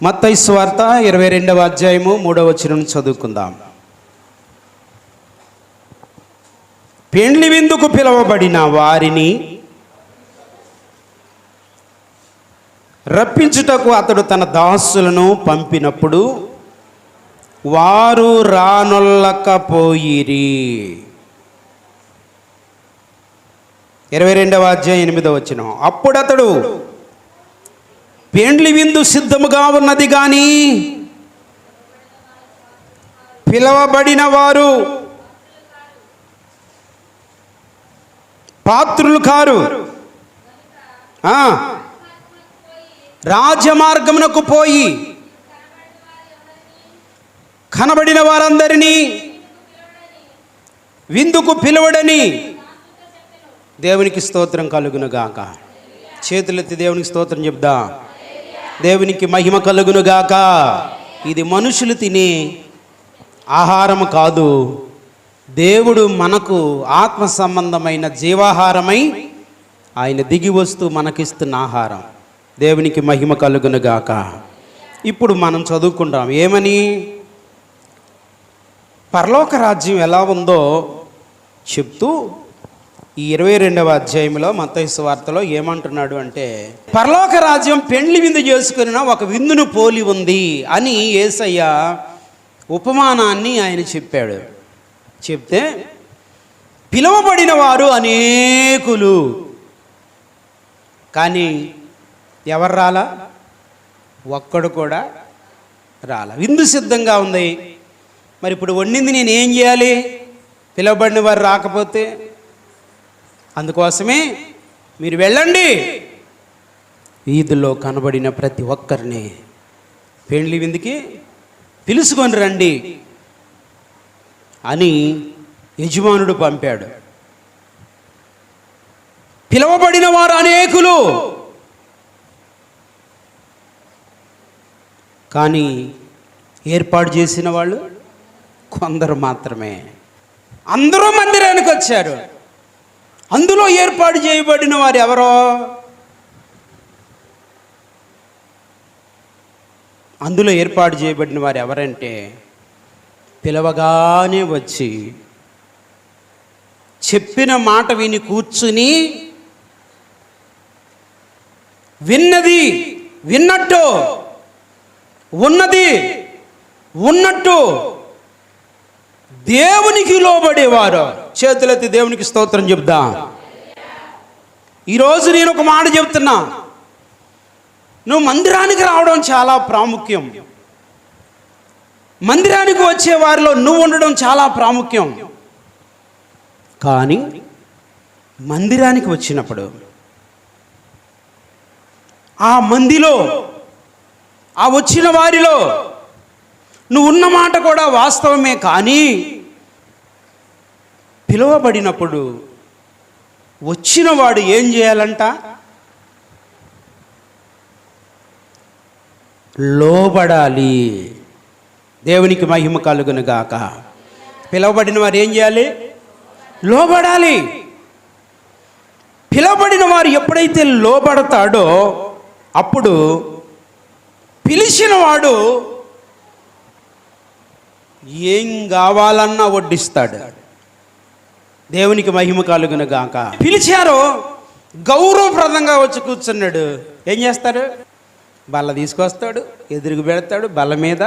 మత్తయి సువార్త 22వ అధ్యాయము 3వ వచనం చదువుకుందాం. పెండ్లి విందుకు పిలువబడిన వారిని రప్పించుటకు అతడు తన దాసులను పంపినప్పుడు వారు రానొల్లకపోయిరి. 22వ అధ్యాయం 8వ వచనం. అప్పుడు అతడు, పెండ్లి విందు సిద్ధముగా ఉన్నది కానీ పిలవబడిన వారు పాత్రులు కారు. రాజమార్గమునకు పోయి కనబడిన వారందరినీ విందుకు పిలువడని దేవునికి స్తోత్రం కలుగునుగాక. చేతులెత్తి దేవునికి స్తోత్రం చెప్దా. దేవునికి మహిమ కలుగునుగాక. ఇది మనుషులు తినే ఆహారం కాదు, దేవుడు మనకు ఆత్మ సంబంధమైన జీవాహారమై ఆయన దిగి వస్తూ మనకిస్తున్న ఆహారం. దేవునికి మహిమ కలుగునుగాక. ఇప్పుడు మనం చదువుకుంటాం ఏమని, పరలోక రాజ్యం ఎలా ఉందో చెప్తూ ఈ 22వ అధ్యాయంలో మత్తయి సువార్తలో ఏమంటున్నాడు అంటే, పరలోక రాజ్యం పెండ్లి విందు చేసుకున్న ఒక విందును పోలి ఉంది అని యేసయ్య ఉపమానాన్ని ఆయన చెప్పాడు. చెప్తే పిలువబడిన వారు అనేకులు, కానీ ఎవరు రాలా? ఒక్కడు కూడా రాలా. విందు సిద్ధంగా ఉంది. మరి ఇప్పుడు వండింది నేను ఏం చేయాలి? పిలువబడిన వారు రాకపోతే? అందుకోసమే మీరు వెళ్ళండి, వీధిలో కనబడిన ప్రతి ఒక్కరిని పెండ్లి విందుకి పిలుచుకొని రండి అని యజమానుడు పంపాడు. పిలువబడిన వారు అనేకులు, కానీ ఏర్పాటు చేసిన వాళ్ళు కొందరు మాత్రమే. అందరూ మందిరానికి వచ్చారు. అందులో ఏర్పాటు చేయబడిన వారు ఎవరో? అందులో ఏర్పాటు చేయబడిన వారు ఎవరంటే, పిలవగానే వచ్చి చెప్పిన మాట విని కూర్చుని విన్నది విన్నట్టు, ఉన్నది ఉన్నట్టు దేవునికి లోబడేవారు. చేతులెత్తి దేవునికి స్తోత్రం చెప్దా. ఈరోజు నేను ఒక మాట చెప్తున్నా, నువ్వు మందిరానికి రావడం చాలా ప్రాముఖ్యం. మందిరానికి వచ్చే వారిలో నువ్వు ఉండడం చాలా ప్రాముఖ్యం. కానీ మందిరానికి వచ్చినప్పుడు ఆ మందిలో, ఆ వచ్చిన వారిలో నువ్వు ఉన్న మాట కూడా వాస్తవమే, కానీ పిలువబడినప్పుడు వచ్చిన వాడు ఏం చేయాలంట? లోబడాలి. దేవునికి మహిమ కలుగునుగాక. పిలువబడిన వారు ఏం చేయాలి? లోబడాలి. పిలువబడిన వారు ఎప్పుడైతే లోబడతాడో అప్పుడు పిలిచిన వాడు ఏం కావాలన్నా వడ్డిస్తాడు. దేవునికి మహిమ కలుగునుగాక. పిలిచారో గౌరవప్రదంగా వచ్చి కూర్చున్నాడు. ఏం చేస్తాడు? బల్ల తీసుకొస్తాడు, ఎదురుగు పెడతాడు, బల్ల మీద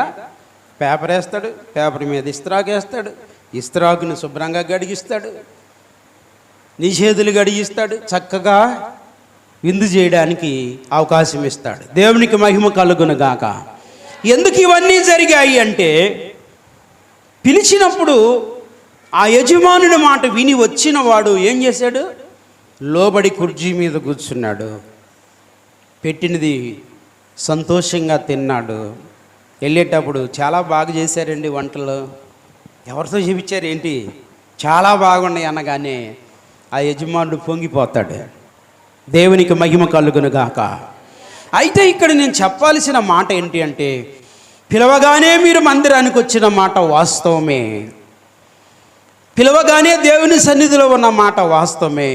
పేపర్ వేస్తాడు, పేపర్ మీద ఇస్త్రాకు వేస్తాడు, ఇస్త్రాకుని శుభ్రంగా గడిగిస్తాడు, నిషేధులు గడిగిస్తాడు, చక్కగా విందు చేయడానికి అవకాశం ఇస్తాడు. దేవునికి మహిమ కలుగునుగాక. ఎందుకు ఇవన్నీ జరిగాయి అంటే, పిలిచినప్పుడు ఆ యజమానుడి మాట విని వచ్చిన వాడు ఏం చేశాడు? లోబడి కుర్చీ మీద కూర్చున్నాడు, పెట్టినది సంతోషంగా తిన్నాడు. వెళ్ళేటప్పుడు చాలా బాగా చేశారండి వంటలు, ఎవరితో చూపించారు ఏంటి, చాలా బాగున్నాయి అనగానే ఆ యజమానుడు పొంగిపోతాడు. దేవునికి మహిమ కలుగునుగాక. అయితే ఇక్కడ నేను చెప్పాల్సిన మాట ఏంటి అంటే, పిలవగానే మీరు మందిరానికి వచ్చిన మాట వాస్తవమే, పిలవగానే దేవుని సన్నిధిలో ఉన్న మాట వాస్తవమే.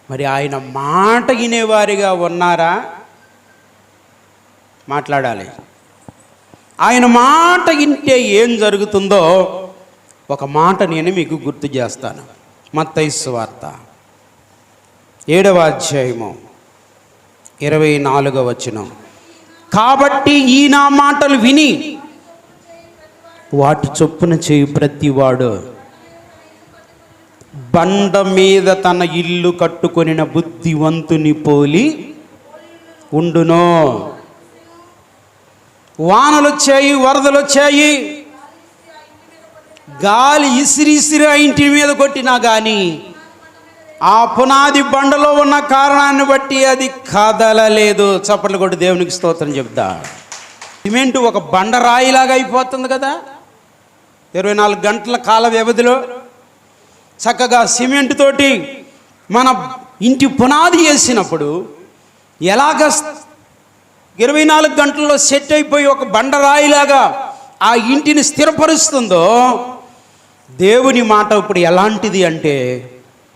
మరి ఆయన మాట వినేవారిగా ఉన్నారా? మాట్లాడాలి. ఆయన మాట వింటే ఏం జరుగుతుందో ఒక మాట నేను మీకు గుర్తు చేస్తాను. మత్తయి సువార్త 7వ అధ్యాయము 24వ వచనం. కాబట్టి ఈ నా మాటలు విని వాటి చొప్పున చేయు ప్రతివాడు బండ మీద తన ఇల్లు కట్టుకొనిన బుద్ధివంతుని పోలి ఉండునో. వానలు వచ్చాయి, వరదలు వచ్చాయి, గాలి ఇసిరి ఆ ఇంటి మీద కొట్టినా కానీ ఆ పునాది బండలో ఉన్న కారణాన్ని బట్టి అది కదలలేదు. చప్పట్లు కొట్టి దేవునికి స్తోత్రం చెప్తా. సిమెంటు ఒక బండరాయిలాగా అయిపోతుంది కదా. 24 గంటల కాల వ్యవధిలో చక్కగా సిమెంట్ తోటి మన ఇంటి పునాది వేసినప్పుడు ఎలాగ 24 గంటల్లో సెట్ అయిపోయి ఒక బండరాయిలాగా ఆ ఇంటిని స్థిరపరుస్తుందో, దేవుని మాట ఇప్పుడు ఎలాంటిది అంటే,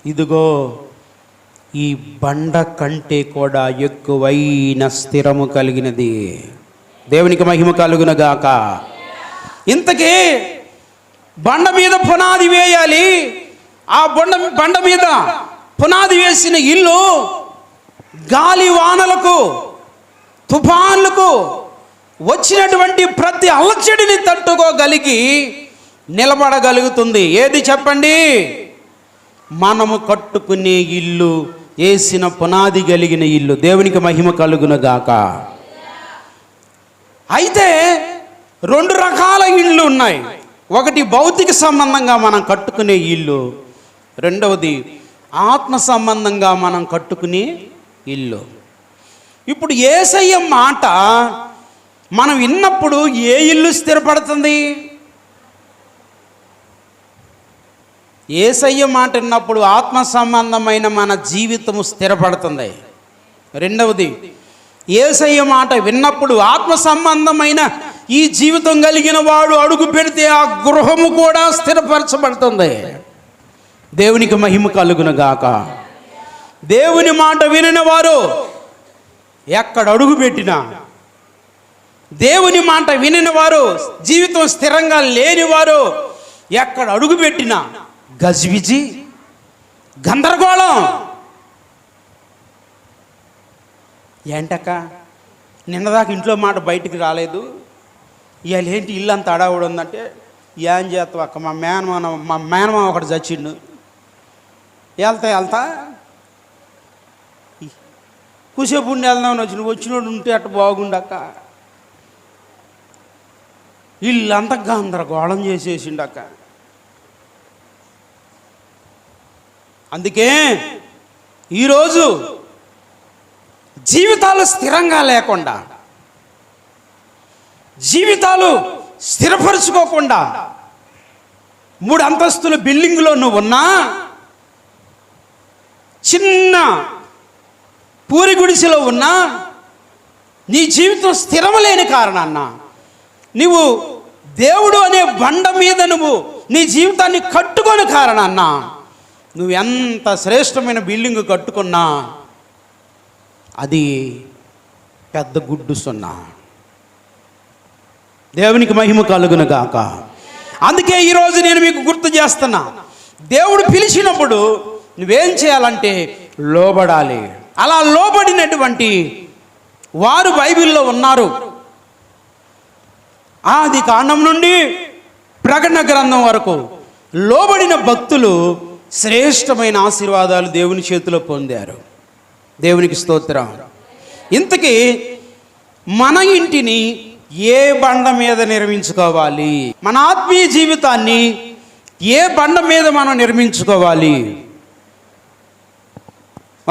ఇదిగో ఈ బండ కంటే కూడా ఎక్కువైన స్థిరము కలిగినది. దేవునికి మహిమ కలుగునగాక. ఇంతకీ బండ మీద పునాది వేయాలి. ఆ బండ మీద పునాది వేసిన ఇల్లు గాలి వానలకు, తుఫాన్లకు, వచ్చినటువంటి ప్రతి అలచడిని తట్టుకోగలిగి నిలబడగలుగుతుంది. ఏది చెప్పండి? మనము కట్టుకునే ఇల్లు, వేసిన పునాది కలిగిన ఇల్లు. దేవునికి మహిమ కలుగునగాక. అయితే 2 రకాల ఇళ్ళు ఉన్నాయి. ఒకటి భౌతిక సంబంధంగా మనం కట్టుకునే ఇల్లు, రెండవది ఆత్మ సంబంధంగా మనం కట్టుకునే ఇల్లు. ఇప్పుడు యేసయ్య మాట మనం విన్నప్పుడు ఏ ఇల్లు స్థిరపడుతుంది? యేసయ్య మాట విన్నప్పుడు ఆత్మ సంబంధమైన మన జీవితము స్థిరపడుతుంది. రెండవది, యేసయ్య మాట విన్నప్పుడు ఆత్మ సంబంధమైన ఈ జీవితం కలిగిన వాడు అడుగు పెడితే ఆ గృహము కూడా స్థిరపరచబడుతుంది. దేవునికి మహిమ కలుగునగాక. దేవుని మాట వినిన వారు ఎక్కడ అడుగు పెట్టినా, దేవుని మాట వినిన వారు, జీవితం స్థిరంగా లేని వారు ఎక్కడ అడుగు పెట్టినా గజిబిజి, గందరగోళం. ఏంటక్క నిన్నదాకా ఇంట్లో మాట బయటికి రాలేదు, ఇవాళ ఏంటి ఇల్లు అంత అడావుడు ఉందంటే, ఏం చేస్తావు అక్క, మా మేనమామ ఒకటి చచ్చిండు, వెళ్తా కూసేపు ఉండి వెళ్దామని వచ్చినోడు ఉంటే అట్ట బాగుండక్క, ఇల్లంతా గందరగోళం చేసేసిండక్క. అందుకే ఈరోజు జీవితాలు స్థిరంగా లేకుండా, జీవితాలు స్థిరపరుచుకోకుండా 3 అంతస్తుల బిల్డింగ్లో నువ్వు ఉన్నా, చిన్న పూరి గుడిసెలో ఉన్నా, నీ జీవితం స్థిరమలేని కారణాన్న నువ్వు దేవుడు అనే బండ మీద నువ్వు నీ జీవితాన్ని కట్టుకోని కారణాన్న నువ్వు ఎంత శ్రేష్టమైన బిల్డింగ్ కట్టుకున్నా అది పెద్ద గుడ్డు సున్నా. దేవునికి మహిమ కలుగునుగాక. అందుకే ఈరోజు నేను మీకు గుర్తు చేస్తున్నా, దేవుడు పిలిచినప్పుడు నువ్వేం చేయాలంటే లోబడాలి. అలా లోబడినటువంటి వారు బైబిల్లో ఉన్నారు. ఆది కాండం నుండి ప్రకటన గ్రంథం వరకు లోబడిన భక్తులు శ్రేష్టమైన ఆశీర్వాదాలు దేవుని చేతిలో పొందారు. దేవునికి స్తోత్రం. ఇంతకీ మన ఇంటిని ఏ బండ మీద నిర్మించుకోవాలి? మన ఆత్మీయ జీవితాన్ని ఏ బండ మీద మనం నిర్మించుకోవాలి?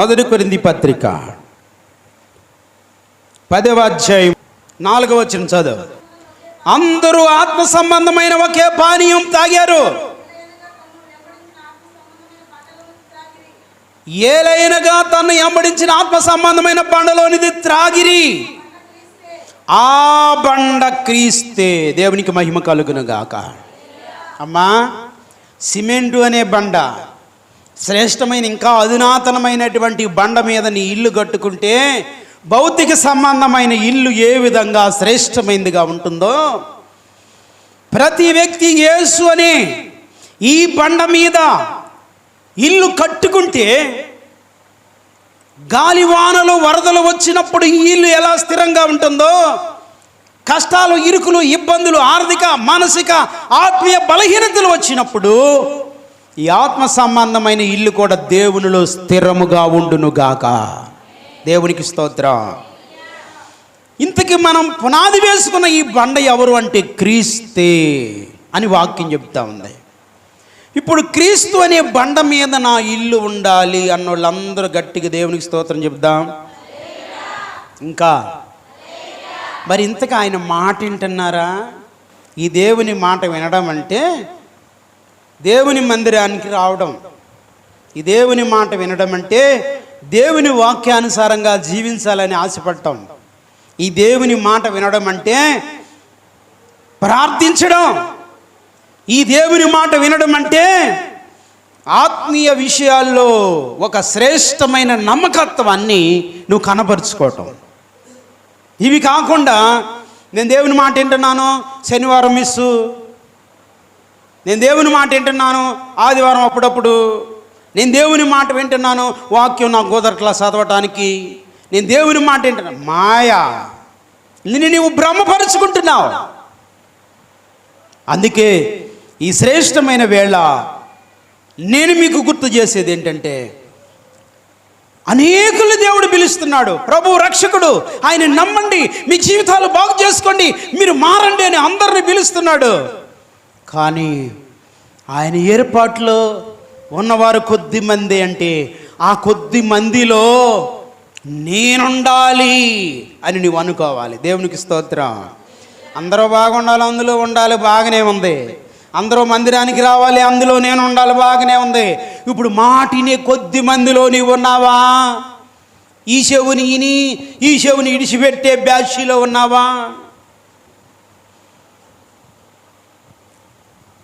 1 కొరింథీ పత్రిక 10వ అధ్యాయం 4వ వచనం చదువు. అందరూ ఆత్మ సంబంధమైన ఒకే పానీయం తాగారు, ఏలైనగా తను వెంబడించిన ఆత్మ సంబంధమైన బండలోనిది త్రాగిరి, ఆ బండ క్రీస్తే. దేవునికి మహిమ కలుగునుగాక. అమ్మా, సిమెంటు అనే బండ, శ్రేష్టమైన ఇంకా అధునాతనమైనటువంటి బండ మీద నీ ఇల్లు కట్టుకుంటే భౌతిక సంబంధమైన ఇల్లు ఏ విధంగా శ్రేష్టమైనదిగా ఉంటుందో, ప్రతి వ్యక్తి యేసు అనే ఈ బండ మీద ఇల్లు కట్టుకుంటే గాలివానలు వరదలు వచ్చినప్పుడు ఈ ఇల్లు ఎలా స్థిరంగా ఉంటుందో, కష్టాలు, ఇరుకులు, ఇబ్బందులు, ఆర్థిక, మానసిక, ఆత్మీయ బలహీనతలు వచ్చినప్పుడు ఈ ఆత్మ సంబంధమైన ఇల్లు కూడా దేవునిలో స్థిరముగా ఉండునుగాక. దేవునికి స్తోత్రం. ఇంతకీ మనం పునాది వేసుకున్న ఈ బండ ఎవరు అంటే క్రీస్తే అని వాక్యం చెప్తా ఉంది. ఇప్పుడు క్రీస్తు అనే బండ మీద నా ఇల్లు ఉండాలి అన్న వాళ్ళందరూ గట్టిగా దేవునికి స్తోత్రం చెప్దాం. ఇంకా మరి ఇంతకు ఆయన మాట వింటున్నారా? ఈ దేవుని మాట వినడం అంటే దేవుని మందిరానికి రావడం. ఈ దేవుని మాట వినడం అంటే దేవుని వాక్యానుసారంగా జీవించాలని ఆశపడటం. ఈ దేవుని మాట వినడం అంటే ప్రార్థించడం. ఈ దేవుని మాట వినడం అంటే ఆత్మీయ విషయాల్లో ఒక శ్రేష్టమైన నమ్మకత్వాన్ని నువ్వు కనపరుచుకోవటం. ఇవి కాకుండా నేను దేవుని మాట వింటున్నాను, శనివారం మిస్సు, నేను దేవుని మాట వింటున్నాను, ఆదివారం అప్పుడప్పుడు, నేను దేవుని మాట వింటున్నాను, వాక్యం నాకు కుదరట్లా చదవటానికి, నేను దేవుని మాట వింటున్నాను. మాయా, నిన్ను నీవు భ్రమపరుచుకుంటున్నావు. అందుకే ఈ శ్రేష్టమైన వేళ నేను మీకు గుర్తు చేసేది ఏంటంటే, అనేకులు దేవుడు పిలుస్తున్నాడు. ప్రభు రక్షకుడు, ఆయన నమ్మండి, మీ జీవితాలు బాగు చేసుకోండి, మీరు మారండి అని అందరిని పిలుస్తున్నాడు. కానీ ఆయన ఏర్పాట్లో ఉన్నవారు కొద్ది మంది. అంటే ఆ కొద్ది మందిలో నేనుండాలి అని నువ్వు అనుకోవాలి. దేవునికి స్తోత్రం. అందరూ బాగుండాలి, అందులో ఉండాలి, బాగానే ఉంది. అందరూ మందిరానికి రావాలి, అందులో నేను ఉండాలి, బాగానే ఉంది. ఇప్పుడు మాటినే కొద్ది మందిలో నీవు ఉన్నావా? ఈ చెవుని ఇని ఈ చెవుని ఇడిచిపెట్టే బ్యాచ్లో ఉన్నావా?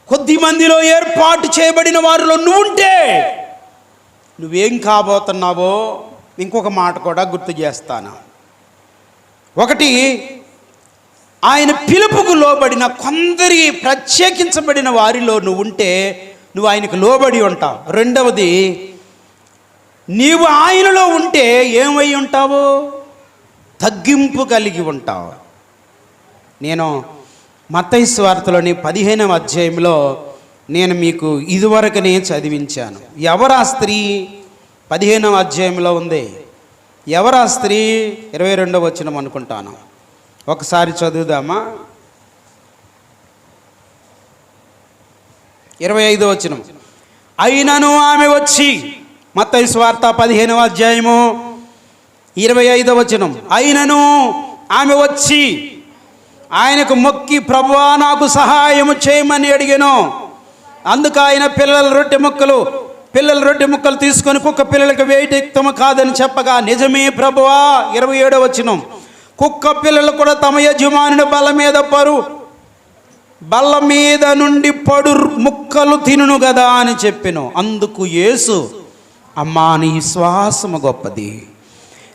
కొద్ది మందిలో ఏర్పాటు చేయబడిన వారిలో నువ్వుంటే నువ్వేం కాబోతున్నావో ఇంకొక మాట కూడా గుర్తు చేస్తాను. ఒకటి, ఆయన పిలుపుకు లోబడిన కొందరి ప్రత్యేకించబడిన వారిలో నువ్వు ఉంటే నువ్వు ఆయనకు లోబడి ఉంటావు. రెండవది, నీవు ఆయనలో ఉంటే ఏమై ఉంటావు? తగ్గింపు కలిగి ఉంటావు. నేను మత్తయి సువార్తలోని 15వ అధ్యాయంలో నేను మీకు ఇదివరకునే చదివించాను. ఎవరా స్త్రీ? 15వ అధ్యాయంలో ఉంది. ఎవరా స్త్రీ? 22వ వచనం అనుకుంటాను. ఒకసారి చదువుదామా? 25వ వచనం. అయినను ఆమె వచ్చి, మత్తయి సువార్త 15వ అధ్యాయము 25వ వచనం. అయినను ఆమె వచ్చి ఆయనకు మొక్కి, ప్రభువా నాకు సహాయము చేయమని అడిగాను. అందుకు ఆయన పిల్లల రొట్టె ముక్కలు తీసుకొని కుక్క పిల్లలకు వేయటం కాదని చెప్పగా, నిజమే ప్రభువా. 27వ వచనం. కుక్క పిల్లలు కూడా తమ యజమానుని బల్ల మీద నుండి పడు ముక్కలు తినును కదా అని చెప్పెను. అందుకు యేసు, అమ్మా నీ విశ్వాసము గొప్పది,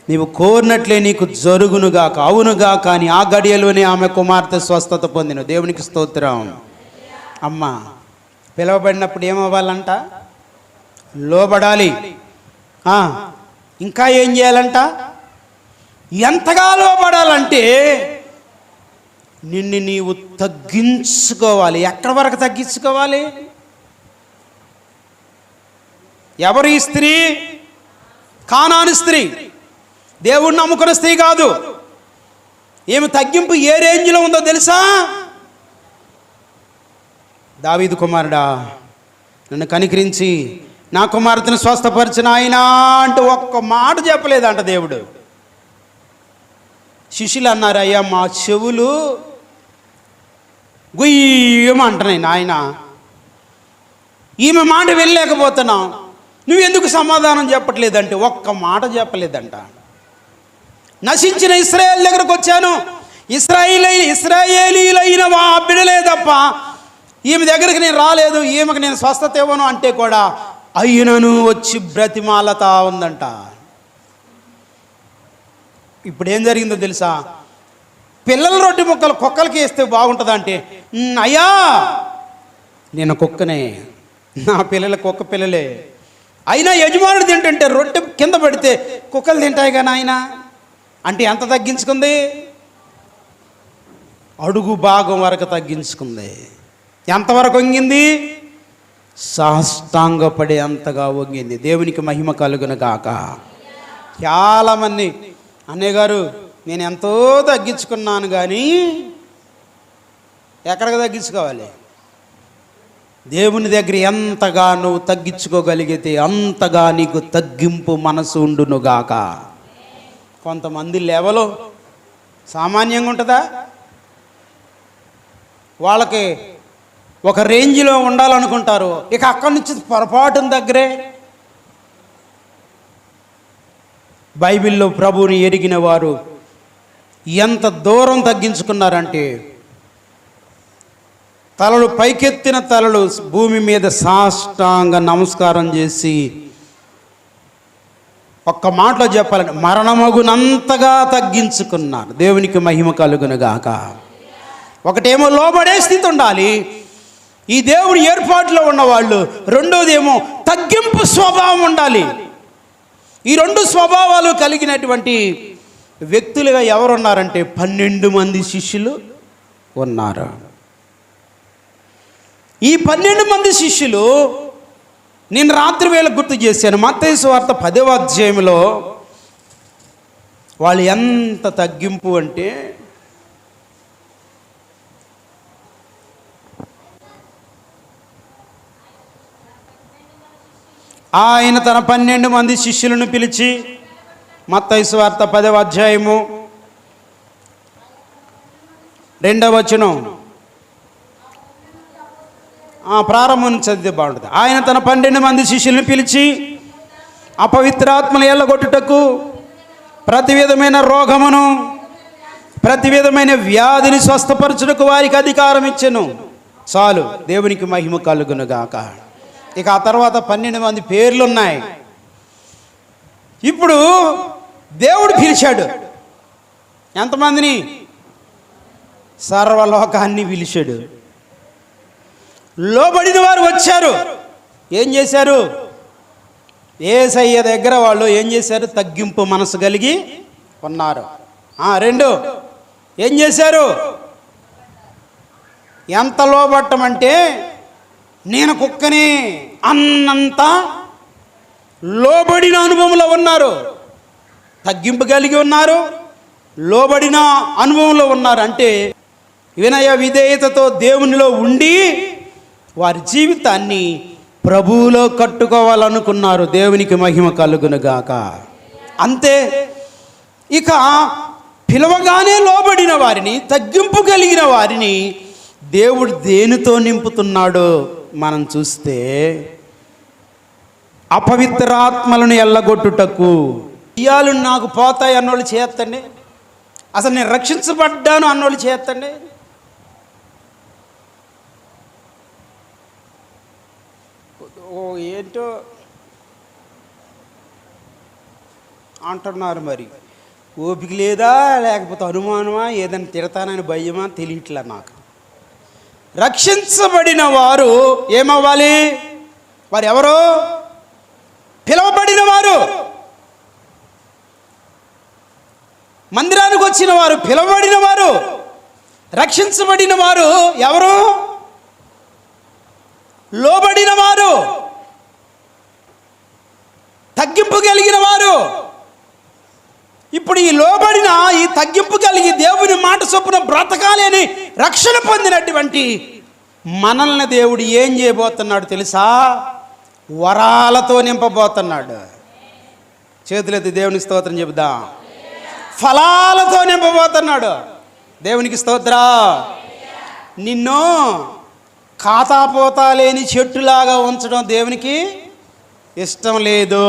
నీవు కోరినట్లే నీకు జరుగునుగాక, అవునుగా. కానీ ఆ గడియలోనే ఆమె కుమార్తె స్వస్థత పొందిన. దేవునికి స్తోత్రం. అమ్మ పిలవబడినప్పుడు ఏమవ్వాలంట? లోబడాలి. ఇంకా ఏం చేయాలంట? ఎంతగా లోబడాలంటే నిన్ను నీవు తగ్గించుకోవాలి. ఎక్కడి వరకు తగ్గించుకోవాలి? ఎవరు ఈ స్త్రీ? కానాను స్త్రీ, దేవుణ్ణి నమ్ముకున్న స్త్రీ కాదు. ఏమి తగ్గింపు ఏ రేంజ్లో ఉందో తెలుసా? దావీదు కుమారుడా, నన్ను కనికరించి నా కుమార్తెను స్వస్థపరిచిన ఆయన అంటూ ఒక్క మాట చెప్పలేదంట దేవుడు. శిష్యులు అన్నారు, అయ్యా మా చెవులు గుయ్యమంటున్నాయి నాయన, ఈమె మాట వెళ్ళలేకపోతున్నాం, నువ్వెందుకు సమాధానం చెప్పట్లేదంటే ఒక్క మాట చెప్పలేదంట. నశించిన ఇశ్రాయేలు దగ్గరకు వచ్చాను, ఇశ్రాయేలీలైన వా బిడలే తప్ప ఈమె దగ్గరికి నేను రాలేదు, ఈమెకు నేను స్వస్థత ఇవ్వను అంటే కూడా అయినను వచ్చి బ్రతిమాలతా ఉందంట. ఇప్పుడు ఏం జరిగిందో తెలుసా? పిల్లల రొట్టె ముక్కలు కుక్కలకి వేస్తే బాగుంటుందా అంటే, అయ్యా నేను కుక్కనే, నా పిల్లల కుక్క పిల్లలే, అయినా యజమానుడు తింటుంటే రొట్టె కింద పడితే కుక్కలు తింటాయి కానీ ఆయన అంటే ఎంత తగ్గించుకుంది? అడుగు భాగం వరకు తగ్గించుకుంది. ఎంతవరకు వంగింది? సాష్టాంగపడే అంతగా వంగింది. దేవునికి మహిమ కలుగును గాక. చాలామంది అన్నయ్య గారు నేను ఎంతో తగ్గించుకున్నాను కానీ ఎక్కడికి తగ్గించుకోవాలి? దేవుని దగ్గర ఎంతగా నువ్వు తగ్గించుకోగలిగితే అంతగా నీకు తగ్గింపు మనసు ఉండునుగాక. కొంతమంది లెవెలు సామాన్యంగా ఉంటుందా? వాళ్ళకి ఒక రేంజ్లో ఉండాలనుకుంటారు, ఇక అక్కడి నుంచి పొరపాటున దగ్గరే. బైబిల్లో ప్రభువుని ఎరిగిన వారు ఎంత దూరం తగ్గించుకున్నారంటే తలలు పైకెత్తిన తలలు భూమి మీద సాష్టాంగ నమస్కారం చేసి, ఒక్క మాటలో చెప్పాలంటే మరణమగునంతగా తగ్గించుకున్నారు. దేవునికి మహిమ కలుగునుగాక. ఒకటేమో లోబడే స్థితి ఉండాలి, ఈ దేవుడి ఏర్పాటులో ఉన్నవాళ్ళు. రెండోదేమో తగ్గింపు స్వభావం ఉండాలి. ఈ రెండు స్వభావాలు కలిగినటువంటి వ్యక్తులుగా ఎవరున్నారంటే 12 మంది శిష్యులు ఉన్నారు. ఈ 12 మంది శిష్యులు నేను రాత్రి వేళ గుర్తు చేశాను. మత్తయి సువార్త 10వ అధ్యాయంలో వాళ్ళు ఎంత తగ్గింపు అంటే, ఆయన తన 12 మంది శిష్యులను పిలిచి, మత్తయి సువార్త 10వ అధ్యాయము 2వ వచనం ప్రారంభం చదివితే బాగుంటుంది. ఆయన తన 12 మంది శిష్యులను పిలిచి అపవిత్రాత్మలు ఎల్లగొట్టుటకు, ప్రతి విధమైన రోగమును, ప్రతి విధమైన వ్యాధిని స్వస్థపరచుటకు వారికి అధికారం ఇచ్చెను. చాలు, దేవునికి మహిమ కలుగునుగాక. ఇక ఆ తర్వాత 12 మంది పేర్లు ఉన్నాయి. ఇప్పుడు దేవుడు పిలిచాడు ఎంతమందిని? సర్వలోకాన్ని పిలిచాడు. లోబడిన వారు వచ్చారు. ఏం చేశారు? యేసయ్య దగ్గర వాళ్ళు ఏం చేశారు? తగ్గింపు మనసు కలిగి ఉన్నారు. 2 ఏం చేశారు? ఎంత లోబట్టమంటే నేను కుక్కనే అన్నంత లోబడిన అనుభవంలో ఉన్నారు. తగ్గింపు కలిగి ఉన్నారు, లోబడిన అనుభవంలో ఉన్నారు. అంటే వినయ విధేయతతో దేవునిలో ఉండి వారి జీవితాన్ని ప్రభువులో కట్టుకోవాలనుకున్నారు. దేవునికి మహిమ కలుగునుగాక. అంతే. ఇక పిలవగానే లోబడిన వారిని, తగ్గింపు కలిగిన వారిని దేవుడు దేనితో నింపుతున్నాడో మనం చూస్తే, అపవిత్రాత్మలను ఎల్లగొట్టుటకు. ఇయాలు నాకు పోతాయి అన్నోళ్ళు చేయొద్దండి, అసలు నేను రక్షించబడ్డాను అన్నోళ్ళు చేయొద్దండి. ఏంటో అంటున్నారు. మరి ఓపిక లేదా, లేకపోతే అనుమానమా, ఏదైనా తిడతానని భయమా తెలియట్లే నాకు. రక్షించబడిన వారు ఏమవ్వాలి? వారు ఎవరు? పిలవబడిన వారు. మందిరానికి వచ్చిన వారు పిలవబడిన వారు. రక్షించబడిన వారు ఎవరు? లోబడిన వారు, తగ్గింపు కలిగిన వారు. ఇప్పుడు ఈ లోబడిన, ఈ తగ్గింపు కలిగి దేవుని మాట చొప్పున బ్రతకాలి అని రక్షణ పొందినటువంటి మనల్ని దేవుడు ఏం చేయబోతున్నాడు తెలుసా? వరాలతో నింపబోతున్నాడు. చేతులెత్తి దేవునికి స్తోత్రం చెబుదాం. ఫలాలతో నింపబోతున్నాడు. దేవునికి స్తోత్రం. నిన్ను ఖాతాపోతా లేని చెట్టులాగా ఉంచడం దేవునికి ఇష్టం లేదు.